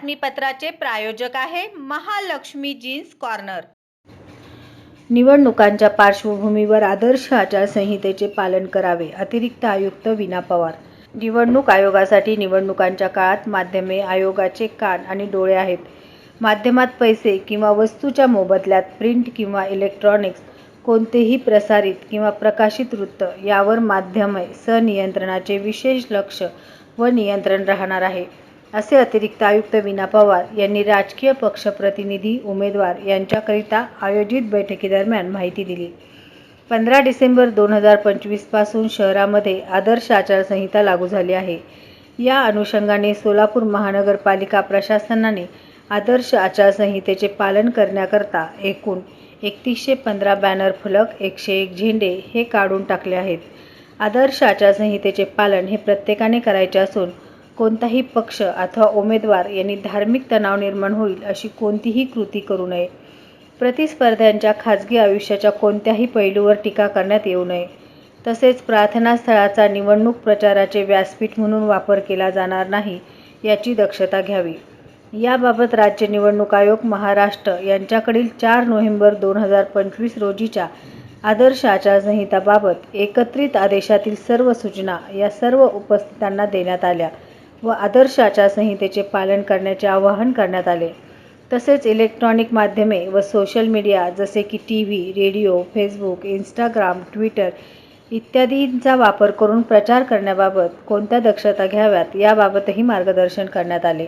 बातमीपत्राचे प्रायोजक आहे Mahalakshmi jeans corner. निवडणुकांच्या पार्श्वभूमीवर आदर्श आचारसंहितेचे पालन करावे, अतिरिक्त आयुक्त वीणा पवार। निवडणूक आयोगासाठी निवडणुकांच्या काळात माध्यमे आयोगाचे कान आणि डोळे आहेत। माध्यमात पैसे किंवा वस्तूच्या मोबदल्यात प्रिंट किंवा इलेक्ट्रॉनिक्स कोणतेही प्रसारित किंवा प्रकाशित वृत्त यावर माध्यमे संनियंत्रणाचे विशेष लक्ष व नियंत्रण राहणार आहे, असे अतिरिक्त आयुक्त वीणा पवार यांनी राजकीय पक्ष प्रतिनिधी उमेदवार यांच्याकरिता आयोजित बैठकीदरम्यान माहिती दिली। 15 डिसेंबर 2025 पासून शहरामध्ये आदर्श आचारसंहिता लागू झाली आहे। या अनुषंगाने सोलापूर महानगरपालिका प्रशासनाने आदर्श आचारसंहितेचे पालन करण्याकरता एकूण 3115 बॅनर फलक, 101 झेंडे हे काढून टाकले आहेत। आदर्श आचारसंहितेचे पालन हे प्रत्येकाने करायचे असून कोणताही पक्ष अथवा उमेदवार यांनी धार्मिक तणाव निर्माण होईल अशी कोणतीही कृती करू नये। प्रतिस्पर्ध्यांच्या खाजगी आयुष्याच्या कोणत्याही पैलूवर टीका करण्यात येऊ नये। तसेच प्रार्थना स्थळाचा निवडणूक प्रचाराचे व्यासपीठ म्हणून वापर केला जाणार नाही याची दक्षता घ्यावी। याबाबत राज्य निवडणूक आयोग महाराष्ट्र यांच्याकडील 4 नोव्हेंबर 2025 रोजीच्या आदर्श आचारसंहिताबाबत एकत्रित आदेशातील सर्व सूचना या सर्व उपस्थितांना देण्यात आल्या व आदर्श आचारसंहितेचे पालन करण्याचे आवाहन करण्यात आले। तसेच इलेक्ट्रॉनिक माध्यमे व सोशल मीडिया जसे की TV, radio, Facebook, Instagram, Twitter इत्यादींचा वापर करून प्रचार करण्याबाबत कोणत्या दक्षता घ्याव्यात याबाबतही मार्गदर्शन करण्यात आले।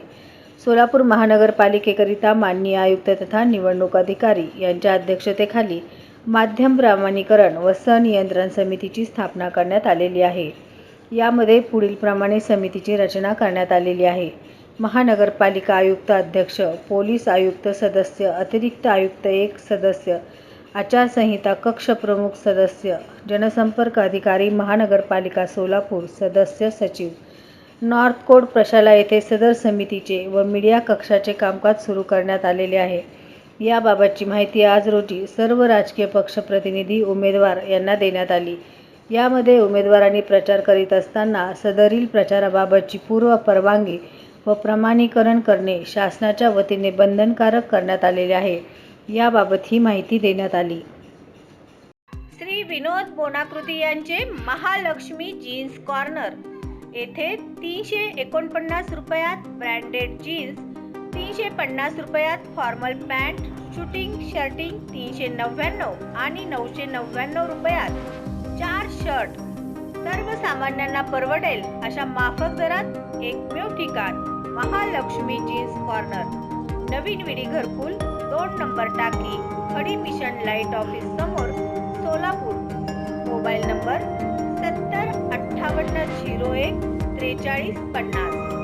सोलापूर महानगरपालिकेकरिता माननीय आयुक्त तथा निवडणूक अधिकारी यांच्या अध्यक्षतेखाली माध्यम प्रमाणीकरण व संनियंत्रण समितीची स्थापना करण्यात आलेली आहे। यामध्ये पुढीलप्रमाणे समितीची रचना करण्यात आलेली आहे। महानगरपालिका आयुक्त अध्यक्ष, पोलीस आयुक्त सदस्य, अतिरिक्त आयुक्त 1 सदस्य, आचारसंहिता कक्ष प्रमुख सदस्य, जनसंपर्क अधिकारी महानगरपालिका सोलापूर सदस्य सचिव। नॉर्थ कोर्ट प्रशाला येथे सदर समितीचे व मीडिया कक्षाचे कामकाज सुरू करण्यात आलेले आहे। याबाबतची माहिती आज रोजी सर्व राजकीय पक्ष प्रतिनिधी उमेदवार यांना देण्यात आली। यामध्ये उमेदवारांनी प्रचार करीत असताना सदरील प्रचाराबाबतची पूर्व परवानगी व प्रमाणीकरण करणे शासनाच्या वतीने बंधनकारक करण्यात आलेले आहे। याबाबत ही माहिती देण्यात आली। श्री विनोद बोनाकृती यांचे महालक्ष्मी जीन्स कॉर्नर येथे 349 रुपयात ब्रँडेड जीन्स, 350 रुपयात फॉर्मल पॅन्ट, शूटिंग शर्टिंग 399 आणि 999 रुपयात 4 शर्ट सर्वसामान्यांना परवडेल अशा माफक दरात एकमेव ठिकाण महालक्ष्मी जीन्स कॉर्नर, नवीन विडी घरकुल, 2 नंबर टाकी, खडी मिशन लाईट ऑफिस समोर, सोलापूर। Mobile number 70 58 01 43 50।